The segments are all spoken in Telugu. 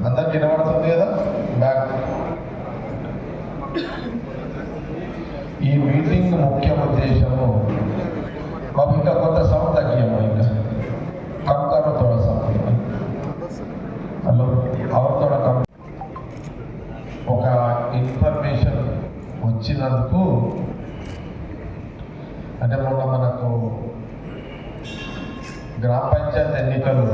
అందరికి వినబడుతుంది కదా బ్యాక్. ఈ మీటింగ్ ముఖ్య ఉద్దేశము బాబు ఇంకా కొంత సౌండ్ తగ్గియమ్మా, ఇంకా కమ్ కरो थोड़ा सा హలో और थोड़ा कम. ఒక ఇన్ఫర్మేషన్ వచ్చినందుకు అంటే మొన్న మనకు గ్రామ పంచాయతీ ఎన్నికలు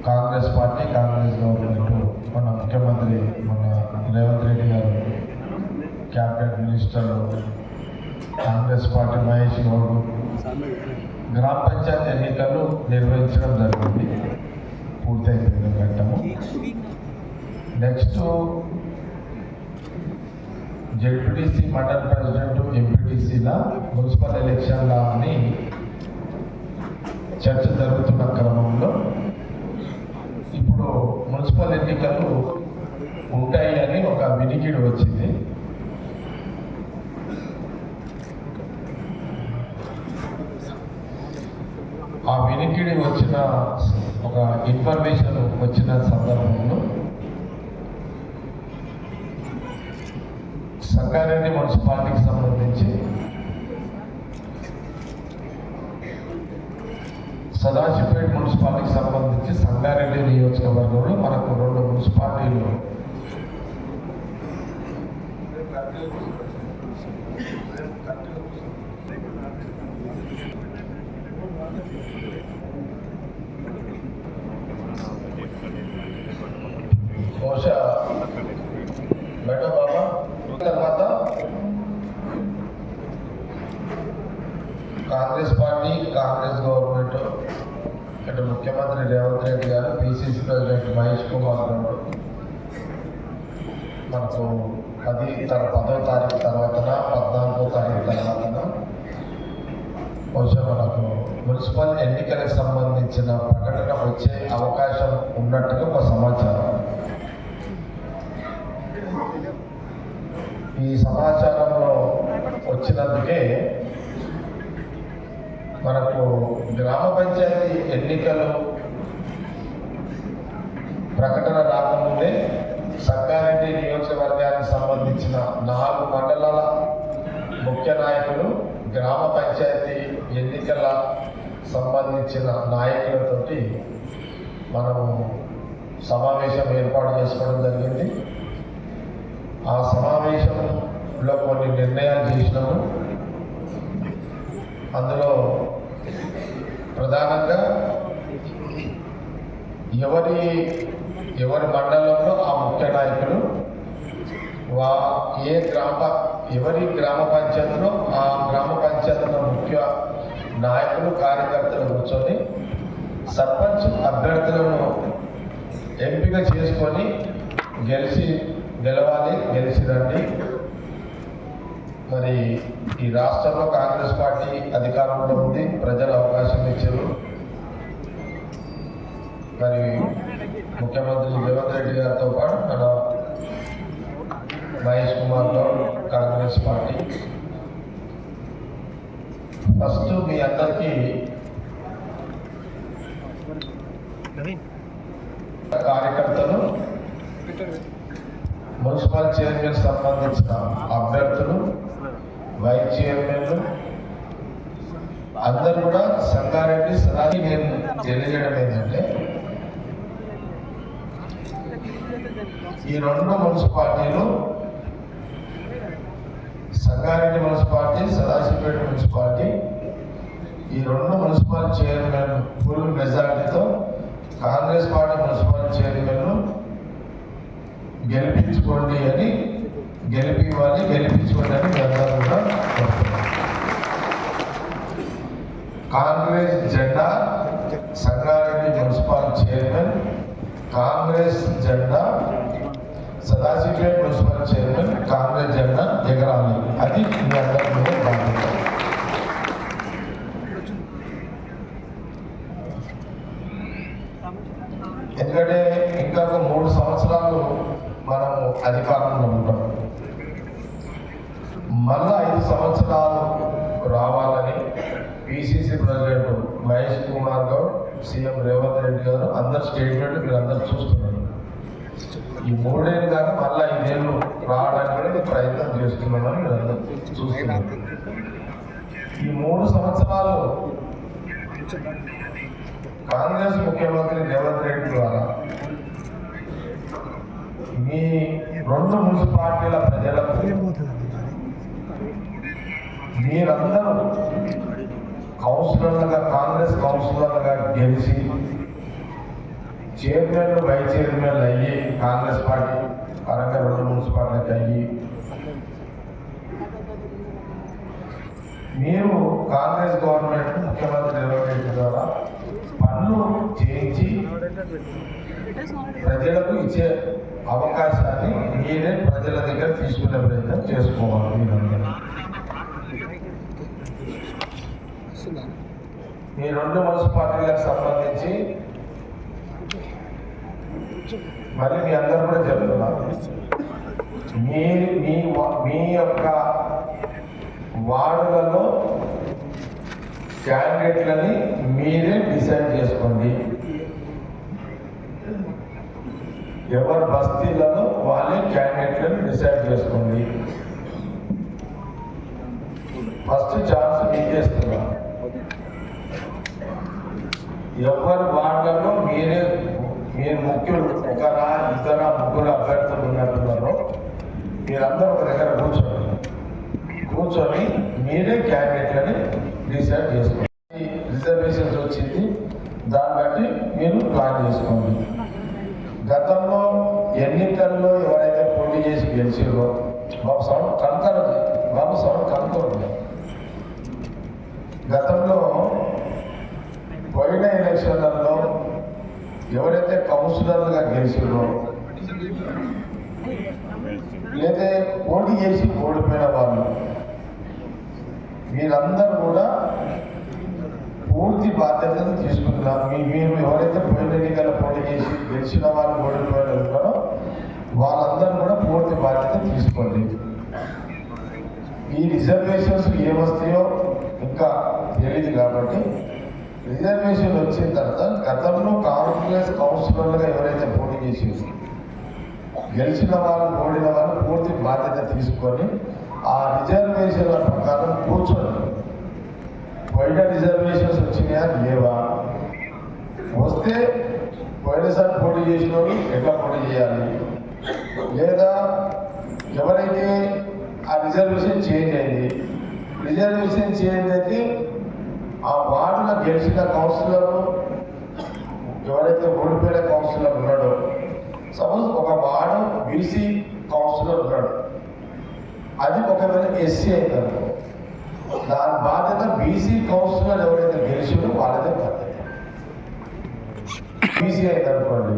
కాంగ్రెస్ పార్టీ కాంగ్రెస్ గవర్నమెంట్ మన ముఖ్యమంత్రి మన Revanth Reddy garu cabinet minister Congress party Mahesh Goud గ్రామ పంచాయతీ ఎన్నికలు నిర్వహించడం జరిగింది. పూర్తయిపోయింది ఘట్టము. నెక్స్ట్ జెడ్పీటీసీ మండల్ ప్రెసిడెంట్ ఎంపీటీసీల మున్సిపల్ ఎలక్షన్ల అని చర్చ జరుగుతున్న క్రమంలో ఇప్పుడు మున్సిపల్ ఎన్నికలు ఉంటాయి అని ఒక వినికిడి వచ్చింది. ఆ వినికిడి వచ్చిన ఒక ఇన్ఫర్మేషన్ వచ్చిన సందర్భంలో సంగారెడ్డి మున్సిపాలిటీకి సంబంధించి సదాశివపేట మున్సిపాలిటీకి సంబంధించి సంగారెడ్డి నియోజకవర్గంలో మనకు 2 మున్సిపాలిటీలు బహుశా బయట బాబా తర్వాత కాంగ్రెస్ పార్టీ కాంగ్రెస్ గవర్నమెంట్ అంటే ముఖ్యమంత్రి రేవంత్ రెడ్డి గారు పిసిసి ప్రెసిడెంట్ మహేష్ కుమార్ గారు మనకు 10వ తారీఖు తర్వాతన 14వ తారీఖు తర్వాతన బహుశా మనకు మున్సిపల్ ఎన్నికలకు సంబంధించిన ప్రకటన వచ్చే అవకాశం ఉన్నట్టుగా ఒక సమాచారం. ఈ సమాచారంలో వచ్చినందుకే మనకు గ్రామ పంచాయతీ ఎన్నికలు ప్రకటన రాకముందే సంగారెడ్డి నియోజకవర్గానికి సంబంధించిన 4 మండలాల ముఖ్య నాయకులు గ్రామ పంచాయతీ ఎన్నికల సంబంధించిన నాయకులతోటి మనము సమావేశం ఏర్పాటు చేసుకోవడం జరిగింది. ఆ సమావేశంలో కొన్ని నిర్ణయాలు చేసినాము. అందులో ప్రధానంగా ఎవరి మండలంలో ఆ ముఖ్య నాయకులు ఎవరి గ్రామ పంచాయతీలో ఆ గ్రామ పంచాయతీలో ముఖ్య నాయకులు కార్యకర్తలు కూర్చొని సర్పంచ్ అభ్యర్థులను ఎంపిక చేసుకొని గెలిచి రండి. మరి ఈ రాష్ట్రంలో కాంగ్రెస్ పార్టీ అధికారంలో ఉంది, ప్రజలు అవకాశం ఇచ్చారు. మరి ముఖ్యమంత్రి రేవంత్ రెడ్డి గారితో పాటు మన మహేష్ కుమార్ గౌడ్ కాంగ్రెస్ పార్టీ. ఫస్ట్ మీ అందరికీ కార్యకర్తలు మున్సిపల్ చైర్మన్ సంబంధించిన అభ్యర్థులు వైస్ చైర్మన్లు అందరూ కూడా సంగారెడ్డి సదాశి నేను తెలియజేయడం ఏంటంటే ఈ 2 మున్సిపాలిటీలు సంగారెడ్డి మున్సిపాలిటీ సదాశివపేట మున్సిపాలిటీ ఈ 2 మున్సిపల్ చైర్మన్ ఫుల్ మెజార్టీతో కాంగ్రెస్ పార్టీ మున్సిపల్ చైర్మన్లు గెలిపించుకోండి అని గెలిపించుకోండి అని అందరూ కూడా కాంగ్రెస్ జెండా సంగారెడ్డి మున్సిపల్ చైర్మన్, కాంగ్రెస్ జెండా సదాశివపేట మున్సిపల్ చైర్మన్ కాంగ్రెస్ జెండా ఎగరాలి. అది మీ అందరి మీద బాధ్యత. ఎందుకంటే ఇంకా 3 సంవత్సరాలు మనము అధికారంలో ఉంటాం. మళ్ళా సంవత్సరాలు రావాలని PCC president Mahesh Kumar Goud, CM Revanth Reddy గారు అందరు స్టేట్మెంట్ మీరు అందరు చూస్తున్నారు. ఈ 3 ఏళ్ళు కాక మళ్ళీ 5 ఏళ్ళు రావడానికి కూడా ప్రయత్నం చేస్తున్నామని మీరు అందరూ చూస్తున్నారు. ఈ 3 సంవత్సరాలు కాంగ్రెస్ ముఖ్యమంత్రి రేవంత్ రెడ్డి ద్వారా మీ 2 మున్సిపాలిటీల ప్రజలకు మీరందరూ కౌన్సిలర్లుగా, కాంగ్రెస్ కౌన్సిలర్లుగా గెలిచి చైర్మన్లు, వైస్ చైర్మన్లు అయ్యి కాంగ్రెస్ పార్టీ పరంగా 2 మున్సిపాలిటీలకు అయ్యి మీరు కాంగ్రెస్ గవర్నమెంట్ ముఖ్యమంత్రి రేవంత్ రెడ్డి ద్వారా పనులు చేయించి ప్రజలకు ఇచ్చే అవకాశాన్ని మీరే ప్రజల దగ్గర తీసుకునే ప్రయత్నం చేసుకోవాలి. మీ 2 మున్సిపాలిటీలకు సంబంధించి మరి మీ అందరూ కూడా చెప్తున్నారు, మీ యొక్క వార్డులలో క్యాండిడేట్లని మీరే డిసైడ్ చేసుకోండి. ఎవరి బస్తీలలో వాళ్ళే క్యాండిడేట్లను డిసైడ్ చేసుకోండి. ఫస్ట్ ఛాన్స్ మీకే ఇస్తున్నా. ఎవరి వార్డులలో మీరు ముఖ్యులు 1, 2, 3 అభ్యర్థులు ఉన్నట్టున్నారో మీరందరూ ఒక దగ్గర కూర్చొని మీరే క్యాండిడేట్లని డిసైడ్ చేసుకోండి. రిజర్వేషన్స్ వచ్చింది, దాన్ని బట్టి మీరు ప్లాన్ చేసుకోండి. గతంలో ఎన్నికల్లో ఎవరైతే పోటీ చేసి గెలిచారో బాబు సౌండ్ కనుకోండి. గతంలో పోయిన ఎలక్షన్లలో ఎవరైతే కౌన్సిలర్లుగా గెలిచారో లేదా పోటీ చేసి ఓడిపోయిన వాళ్ళు మీరందరూ కూడా పూర్తి బాధ్యతను తీసుకుంటున్నారు. మీరు ఎవరైతే పోయిన ఎన్నికల్లో పోటీ చేసి గెలిచిన వాళ్ళు ఓడిపోయిన ఉన్నారో వాళ్ళందరూ కూడా పూర్తి బాధ్యత తీసుకోండి. ఈ రిజర్వేషన్స్ ఏమొస్తాయో ఇంకా తెలియదు కాబట్టి రిజర్వేషన్ వచ్చిన తర్వాత గతంలో కాంగ్రెస్ కౌన్సిలర్లుగా ఎవరైతే పోటీ చేసి గెలిచిన వాళ్ళు ఓడిన వాళ్ళు పూర్తి బాధ్యత తీసుకొని ఆ రిజర్వేషన్ల ప్రకారం కూర్చొని పోయిన రిజర్వేషన్స్ వచ్చినాయా లేవా, వస్తే పోయినసారి పోటీ చేసిన వాళ్ళు ఎట్లా పోటీ చేయాలి, లేదా ఎవరైతే ఆ రిజర్వేషన్ చేంజ్ అయితే ఆ వార్డులో గెలిచిన కౌన్సిలర్ ఎవరైతే ఓడిపోయిన కౌన్సిలర్ ఉన్నాడో, సపోజ్ ఒక వార్డు బీసీ కౌన్సిలర్ ఉన్నాడు, అది ఒకవేళ ఎస్సీ అవుతారు, దాని బాధ్యత బీసీ కౌన్సిలర్ ఎవరైతే గెలిచిందో వాళ్ళదే బాధ్యత. బీసీ అయిందనుకోండి,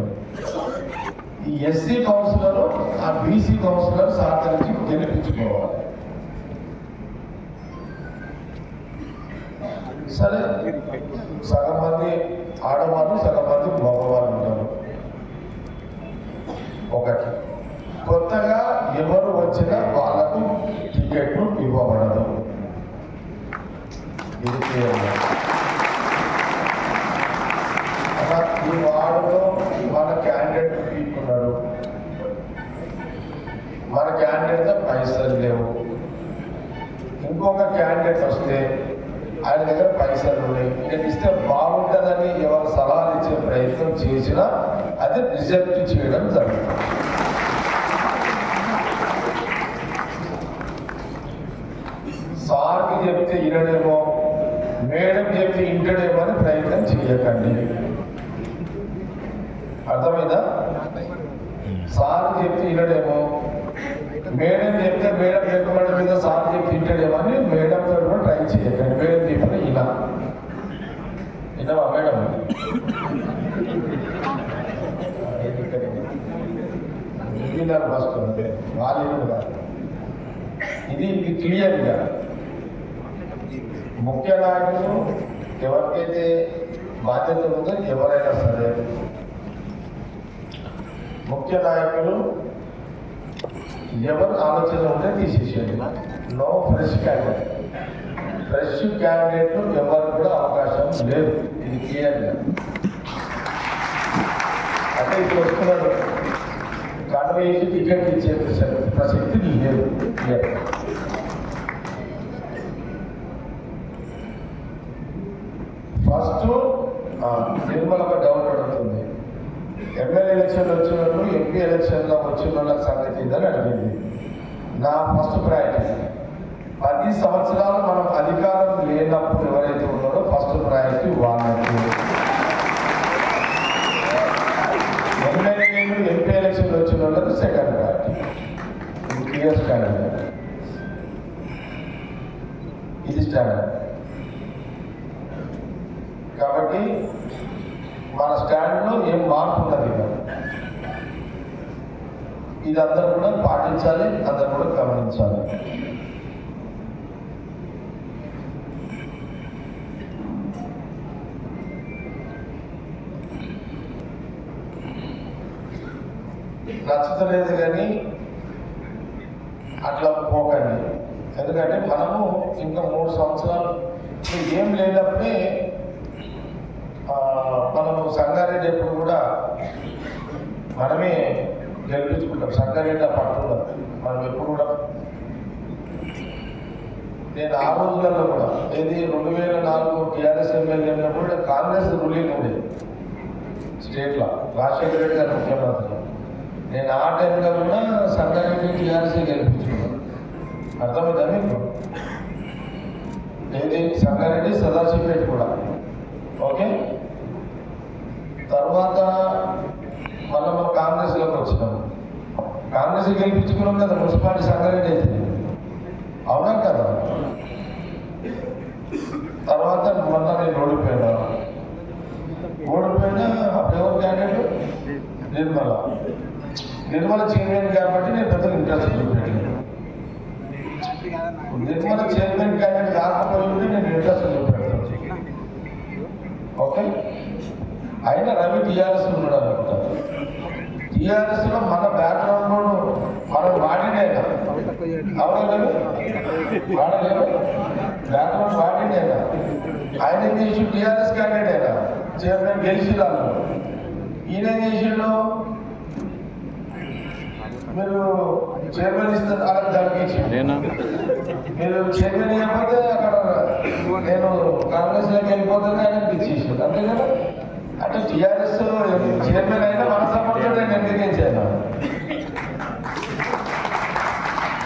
ఈ ఎస్సీ కౌన్సిలర్ ఆ బీసీ కౌన్సిలర్ సహకరించి గెలిపించుకోవాలి. సరే, సగం మంది ఆడవాళ్ళు, సగం మంది మగవాళ్ళు ఉంటారు. ఒకటి, కొత్తగా ఎవరు వచ్చినా వాళ్ళకు టికెట్లు ఇవ్వబడదు. ఇది ఈ వార్డులో మన క్యాండిడేట్ తీసుకున్నాడు, మన క్యాండిడేట్ పైసలు లేవు, ఇంకొక క్యాండిడేట్ వస్తే ఆయన దగ్గర పైసలు ఉన్నాయి, నేను ఇస్తే బాగుంటుందని ఎవరు సలహాలు ఇచ్చే ప్రయత్నం చేసినా అది రిజెక్ట్ చేయడం జరుగుతుంది. సార్కి చెప్తే వినడేమో, మేడం చెప్తే ఇంటడేమో అని ప్రయత్నం చేయకండి. అర్థమైందా? సార్ చెప్తే వినడేమో, మేడం చెప్తే మేడం చెప్పబడి మీద సార్ చెప్పి ఇంటడేమో అని మేడంతో కూడా ట్రై చేయకండి. మేడం చెప్పిన వినవా మేడం? వస్తుంది వాళ్ళు ఇది క్లియర్గా ముఖ్య నాయకులు ఎవరికైతే బాధ్యత ఉందో ఎవరైనా సరే ముఖ్య నాయకులు ఎవరు ఆలోచన ఉంటే తీసేసేయండి. No fresh candidate. ఫ్రెష్ క్యాండిడేట్లు ఎవరు కూడా అవకాశం లేదు. ఇది క్లియర్గా అంటే ఇప్పుడు వస్తున్నారు కడవ వేసి టికెట్ ఇచ్చే ప్రసక్తి లేదు. క్లియర్. ఫస్ట్ నిర్మల ఒక డౌట్ అడుగుతుంది. ఎమ్మెల్యే ఎలక్షన్లు వచ్చినప్పుడు ఎంపీ ఎలక్షన్లో వచ్చిన వాళ్ళ సంగతి ఇదని అడిగింది. నా ఫస్ట్ ప్రయారిటీ 10 సంవత్సరాలు మనం అధికారం లేనప్పుడు ఎవరైతే ఉన్నారో ఫస్ట్ ప్రయారిటీ వాళ్ళకి. ఎమ్మెల్యేలు ఎంపీ ఎలక్షన్లు వచ్చిన వాళ్ళకి సెకండ్ ప్రయారిటీ. ఇది క్లియర్ స్టాండర్డ్. ఇది స్టాండర్డ్. కాబట్టి మన స్టాండ్లో ఏం మార్పు ఉన్నది ఇది అందరూ కూడా పాటించాలి, అందరూ కూడా గమనించాలి. నచ్చలేదు కానీ అట్లా పోకండి. ఎందుకంటే మనము ఇంకా 3 సంవత్సరాలు ఏం లేనప్పుడే మనము సంగారెడ్డి ఎప్పుడు కూడా మనమే గెలిపించుకుంటాం. సంగారెడ్డి పట్టుకుంటాం మనం ఎప్పుడు కూడా. నేను ఆ రోజులలో కూడా ఏది 2004 టీఆర్ఎస్ ఎమ్మెల్యేలో కూడా కాంగ్రెస్ రూలింగ్ ఉండేది స్టేట్లో. రాజశేఖర రెడ్డి గారు ముఖ్యమంత్రి. నేను ఆ టైంలో కూడా సంగారెడ్డి టీఆర్ఎస్ గెలిపించుకున్నాను. అర్థమైందా మీకు? ఏది సంగారెడ్డి సదాశివపేట కూడా. ఓకే. తర్వాత మళ్ళీ మనం కాంగ్రెస్లోకి వచ్చినాము. కాంగ్రెస్ గెలిపించుకున్నాం కదా మున్సిపాలిటీ సంగారెడ్డి అయితే. అవునా కదా? తర్వాత మళ్ళీ నేను ఓడిపోయినా అప్పుడు ఎవరు క్యాండిడేట్? నిర్మల చైర్మన్ కాబట్టి నేను పెద్ద ఇంట్రెస్ట్ చూపెట్టాను. నిర్మల చైర్మన్ క్యాండిడేట్ కాకపోతే నేను ఇంట్రెస్ట్ చూపెడతాను. ఓకే. అయినా రవి టీఆర్ఎస్ ఉన్నాడు అనుకుంటా. టీఆర్ఎస్లో మన బ్యాక్గ్రౌండ్ మనం వాడినేనా? అవునా? వాడలేదు. బ్యాక్గ్రౌండ్ వాడినేనా? ఆయన ఏం చేసి టీఆర్ఎస్ క్యాండిడేటేనా చైర్మన్ గెలిచిరాను. ఈయన ఏం చేసిండు? మీరు చైర్మన్ ఇస్తారు అలా దానికి మీరు చైర్మన్ ఇవ్వకపోతే అక్కడ నేను కాంగ్రెస్లోకి వెళ్ళిపోతుంది అని ఇచ్చేసాడు. అంతే కదా? అంటే టీఆర్ఎస్ చైర్మన్ అయినా మన సపోర్ట్ నేను ఎందుకేం చేయను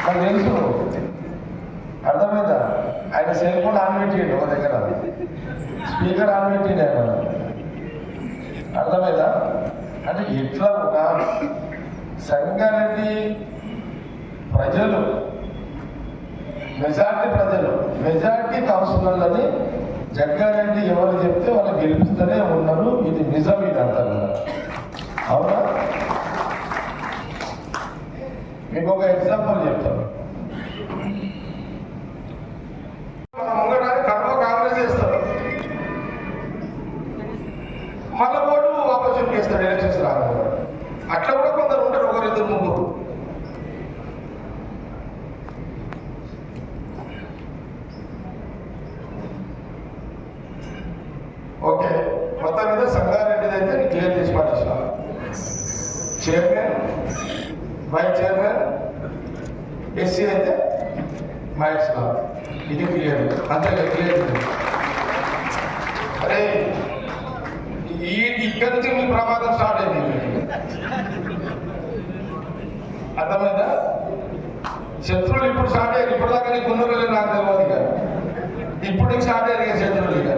నాకు తెలుసు. అర్థమైందా? ఆయన సెల్ ఫోన్ ఆన్ పెట్టిండు ఒక దగ్గర, స్పీకర్ ఆన్ పెట్టిండు ఆయన. అర్థమైందా? అంటే ఎట్లా ఒక సంగారెడ్డి ప్రజలు మెజార్టీ కౌన్సిలర్లని జగ్గారెడ్డి ఎవరు చెప్తే వాళ్ళు గెలిపిస్తూనే ఉన్నారు. ఇది నిజం. ఇది అంతా అవునా? మీకు ఒక ఎగ్జాంపుల్ చెప్తాను. కర్మ కాంగ్రెస్ చేస్తారు, మళ్ళీ ఓటు ఆపోజిట్ చేస్తాడు ఎలక్షన్స్ రాకుండా. అట్లా కూడా కొందరు ఉంటారు, 1-2 3. ఓకే. మొత్తం మీద సంగారెడ్డిది అయితే క్లియర్ చేసి పట్టించిన చైర్మన్, వైస్ చైర్మన్, ఎస్సీ అయితే మైట్స్ లా. ఇది క్లియర్. అంతే క్లియర్. అరే ఇక్కడి నుంచి మీ ప్రమాదం స్టార్ట్ అయింది. అర్థమైందా? శత్రువులు ఇప్పుడు స్టార్ట్ అయ్యారు. ఇప్పుడు దాకా నీకు ఉన్నది నాకు తెలియదు. ఇక ఇప్పుడు స్టార్ట్ అయ్యారు శత్రువులు. ఇక